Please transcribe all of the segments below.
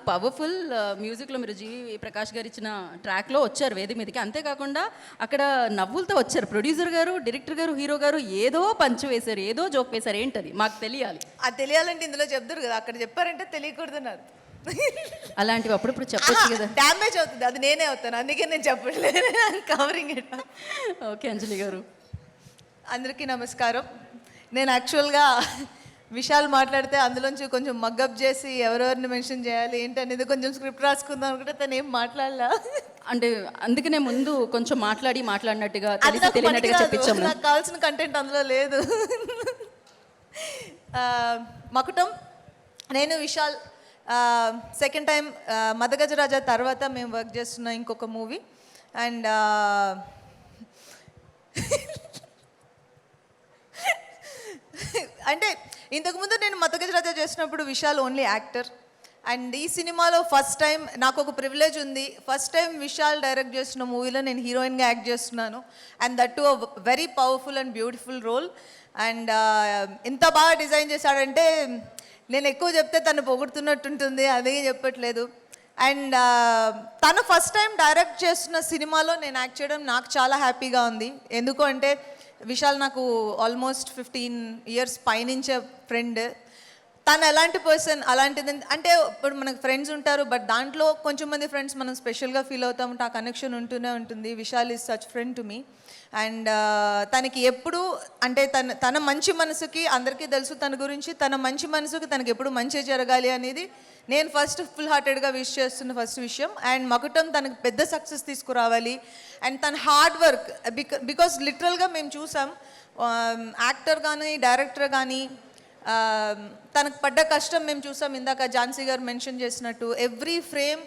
Powerful మ్యూజిక్లో మీరు జీవి ప్రకాష్ గారు ఇచ్చిన ట్రాక్లో వచ్చారు వేదిక మీదకి. అంతేకాకుండా అక్కడ నవ్వులతో వచ్చారు. ప్రొడ్యూసర్ గారు, డైరెక్టర్ గారు, హీరో గారు ఏదో పంచ్ వేశారు, ఏదో జోక్ వేశారు. ఏంటది మాకు తెలియాలి. అది తెలియాలంటే ఇందులో చెప్తారు కదా, అక్కడ చెప్పారంటే తెలియకూడదు నాకు. అలాంటివి అప్పుడప్పుడు చెప్పొచ్చు కదా. డ్యామేజ్ అవుతుంది, అది నేనే అవుతాను, అందుకే నేను చెప్పట్లేదు. Covering it. ఓకే అంజలి గారు. అందరికీ నమస్కారం. నేను యాక్చువల్గా విషయాలు మాట్లాడితే అందులోంచి కొంచెం మగ్గప్ చేసి ఎవరెవరిని మెన్షన్ చేయాలి ఏంటనేది కొంచెం స్క్రిప్ట్ రాసుకుందాం అనుకుంటే తను ఏం మాట్లాడలా. అంటే అందుకనే ముందు కొంచెం మాట్లాడినట్టుగా తెలియనట్టుగా చెప్పించాము. నాకు కావాల్సిన కంటెంట్ అందులో లేదు. మకుటం, నేను విశాల్ సెకండ్ టైం మదగజరాజా తర్వాత మేము వర్క్ చేస్తున్న ఇంకొక మూవీ. అండ్ అంటే ఇంతకుముందు నేను మదగజరాజా చేసినప్పుడు విశాల్ ఓన్లీ యాక్టర్. అండ్ ఈ సినిమాలో ఫస్ట్ టైం నాకు ఒక ప్రివిలేజ్ ఉంది. ఫస్ట్ టైం విశాల్ డైరెక్ట్ చేసిన మూవీలో నేను హీరోయిన్గా యాక్ట్ చేస్తున్నాను. And that to a very powerful and beautiful role. And ఇంత బాగా డిజైన్ చేశాడంటే నేను ఎక్కువ చెప్తే తను పొగుడుతున్నట్టుంటుంది, అదే చెప్పట్లేదు. అండ్ తను ఫస్ట్ టైం డైరెక్ట్ చేస్తున్న సినిమాలో నేను యాక్ట్ చేయడం నాకు చాలా హ్యాపీగా ఉంది. ఎందుకు అంటే విశాల్ నాకు ఆల్మోస్ట్ 15 years పైనుంచే ఫ్రెండ్. తను ఎలాంటి పర్సన్, అలాంటిది అంటే ఇప్పుడు మనకు ఫ్రెండ్స్ ఉంటారు, బట్ దాంట్లో కొంచెం మంది ఫ్రెండ్స్ మనం స్పెషల్గా ఫీల్ అవుతాం, ఆ కనెక్షన్ ఉంటూనే ఉంటుంది. Vishal is such friend to me. And తనకి ఎప్పుడు అంటే తన మంచి మనసుకి, అందరికీ తెలుసు తన గురించి, తన మంచి మనసుకి తనకి ఎప్పుడు మంచి జరగాలి అనేది నేను ఫస్ట్ ఫుల్ హార్టెడ్గా విష్ చేస్తున్న ఫస్ట్ విషయం. అండ్ మకుటం తనకు పెద్ద సక్సెస్ తీసుకురావాలి. అండ్ తన హార్డ్ వర్క్, బికాస్ లిటరల్గా మేము చూసాం యాక్టర్ కానీ డైరెక్టర్ కానీ తనకు పడ్డ కష్టం మేము చూసాం. ఇందాక ఝాన్సీ గారు మెన్షన్ చేసినట్టు every frame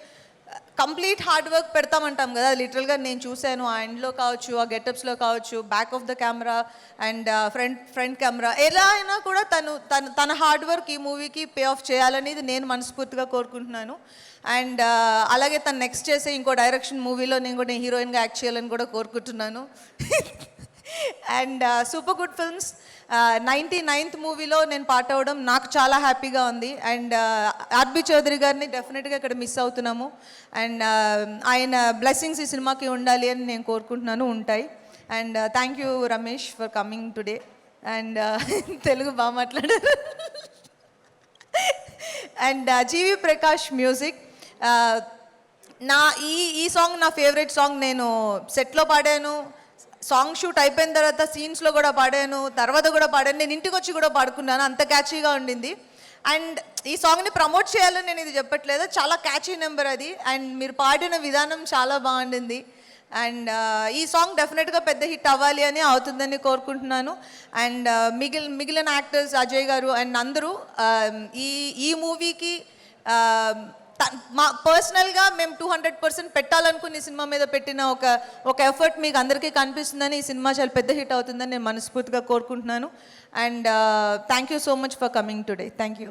complete hard work పెడతామంటాం కదా, లిటరల్గా నేను చూశాను. ఆ ఎండ్లో కావచ్చు, ఆ గెటప్స్లో కావచ్చు, back of the camera and front camera, ఎలా అయినా కూడా తన హార్డ్ వర్క్ ఈ మూవీకి పే ఆఫ్ చేయాలనేది నేను మనస్ఫూర్తిగా కోరుకుంటున్నాను. అండ్ అలాగే తను నెక్స్ట్ చేసే ఇంకో డైరెక్షన్ మూవీలో నేను కూడా హీరోయిన్గా యాక్ట్ చేయాలని కూడా కోరుకుంటున్నాను. And super good films 99th మూవీలో నేను పార్ట్ అవ్వడం నాకు చాలా హ్యాపీగా ఉంది. అండ్ ఆర్బి చౌదరి గారిని డెఫినెట్గా ఇక్కడ మిస్ అవుతున్నాము. అండ్ ఆయన బ్లెస్సింగ్స్ ఈ సినిమాకి ఉండాలి అని నేను కోరుకుంటున్నాను, ఉంటాయి. And thank you Ramesh for coming today. And Telugu బాగా మాట్లాడారు. And G V Prakash music. నా ఈ సాంగ్ నా ఫేవరెట్ సాంగ్. నేను సెట్లో పాడాను, సాంగ్ షూట్ అయిపోయిన తర్వాత సీన్స్లో కూడా పాడాను, తర్వాత కూడా పాడాను, నేను ఇంటికి వచ్చి కూడా పాడుకున్నాను, అంత క్యాచీగా ఉండింది. అండ్ ఈ సాంగ్ని ప్రమోట్ చేయాలని నేను ఇది చెప్పట్లేదు, చాలా క్యాచీ నెంబర్ అది. అండ్ మీరు పాడిన విధానం చాలా బాగుండింది. అండ్ ఈ సాంగ్ డెఫినెట్గా పెద్ద హిట్ అవ్వాలి అని, అవుతుందని కోరుకుంటున్నాను. అండ్ మిగిలిన యాక్టర్స్ అజయ్ గారు అండ్ అందరూ ఈ మూవీకి మా పర్సనల్గా మేము 200% పెట్టాలనుకుని ఈ సినిమా మీద పెట్టిన ఒక ఎఫర్ట్ మీకు అందరికీ కనిపిస్తుందని, ఈ సినిమా చాలా పెద్ద హిట్ అవుతుందని నేను మనస్ఫూర్తిగా కోరుకుంటున్నాను. And thank you so much for coming today. Thank you.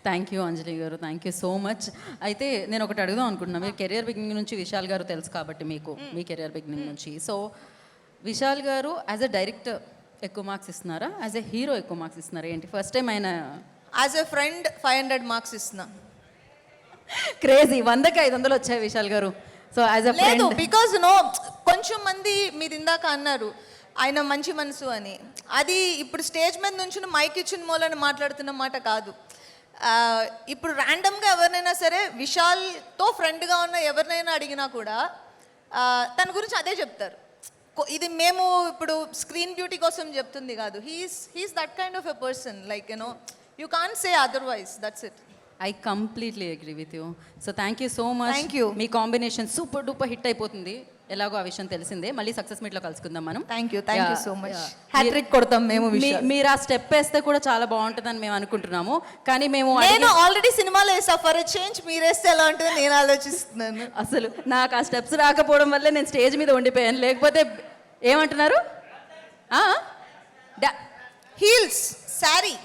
Thank you Anjali గారు, థ్యాంక్ యూ సో మచ్. అయితే నేను ఒకటి అడుగుదాం అనుకుంటున్నాను. మీరు కెరియర్ బిగినింగ్ నుంచి విశాల్ గారు తెలుసు కాబట్టి మీకు మీ కెరియర్ బిగినింగ్ నుంచి, సో విశాల్ గారు యాజ్ ఎ డైరెక్టర్ ఎక్కువ మార్క్స్ ఇస్తున్నారా, యాజ్ ఎ హీరో ఎక్కువ మార్క్స్ ఇస్తున్నారా, ఏంటి? ఫస్ట్ టైం ఆయన యాజ్ ఎ ఫ్రెండ్ 500 మార్క్స్ ఇస్తున్నా. క్రేజీ, 100కి 500 వచ్చాయి విశాల్ గారు. So as a friend, because కొంచెం మంది మీరు ఇందాక అన్నారు ఆయన మంచి మనసు అని, అది ఇప్పుడు స్టేజ్ మీద నుంచి మైక్ ఇచ్చిన మూలని మాట్లాడుతున్న మాట కాదు. ఇప్పుడు ర్యాండమ్గా ఎవరినైనా సరే విశాల్తో ఫ్రెండ్గా ఉన్న ఎవరినైనా అడిగినా కూడా తన గురించి అదే చెప్తారు. ఇది మేము ఇప్పుడు స్క్రీన్ బ్యూటీ కోసం చెప్తుంది కాదు. He's that kind of a person, like you can't say otherwise, that's it. I completely agree with you. So thank you so much. Thank you. Me combination super duper hit అయిపోతుంది, ఎలాగో ఆ విషయం తెలిసిందే. మళ్ళీ success మీట్లో కలుసుకుందాం మనం. Thank you so much. Hat trick కొడతాం మేము. మీరు ఆ స్టెప్ వేస్తే కూడా చాలా బాగుంటుందని మేము అనుకుంటున్నాము, కానీ నేను ఆల్రెడీ సినిమాలో వేసా. ఫర్ ఎ చేంజ్ మీరు వేస్తే ఎలా ఉంటుంది నేను ఆలోచిస్తున్నాను. అసలు నాకు ఆ స్టెప్స్ రాకపోవడం వల్లే నేను స్టేజ్ మీద ఉండిపోయాను, లేకపోతే ఏమంటున్నారు heels sari.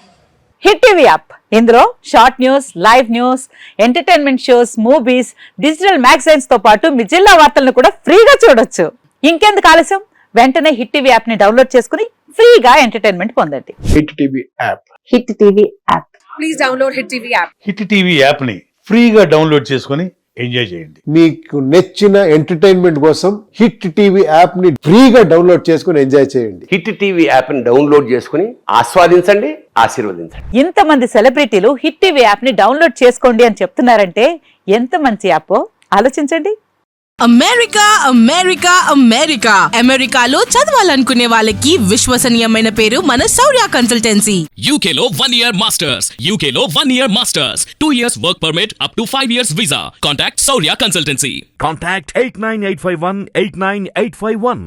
Hit TV app, ఇందులో short news, live news, entertainment shows, movies, digital magazines తో పాటు మీ జిల్లా వార్తలను కూడా ఫ్రీగా చూడొచ్చు. ఇంకెందుకు ఆలస్యం, వెంటనే హిట్ టీవీ యాప్ ని డౌన్లోడ్ చేసుకుని ఫ్రీగా ఎంటర్టైన్మెంట్ పొందండి. Hit TV app. Hit TV app. please download Hit TV app. Hit TV యాప్ని ఫ్రీగా డౌన్లోడ్ చేసుకొని ఎంజాయ్ చేయండి. మీకు నచ్చిన ఎంటర్టైన్మెంట్ కోసం హిట్ టీవీ యాప్ ని ఫ్రీగా డౌన్లోడ్ చేసుకుని ఎంజాయ్ చేయండి. హిట్ టీవీ యాప్ని డౌన్లోడ్ చేసుకుని ఆస్వాదించండి, ఆశీర్వదించండి. ఇంతమంది సెలబ్రిటీలు హిట్ టీవీ యాప్ ని డౌన్లోడ్ చేసుకోండి అని చెప్తున్నారంటే ఎంత మంచి యాప్ ఆలోచించండి. అమెరికా అమెరికా అమెరికా అమెరికాలో చదవాలనుకునే వాళ్ళకి విశ్వసనీయమైన పేరు మన శౌర్య కన్సల్టెన్సీ. UK లో 1 year masters. UK లో 1 year masters. 2 years work permit up to 5 years visa. Contact Saurya Consultancy. Contact 89851 89851.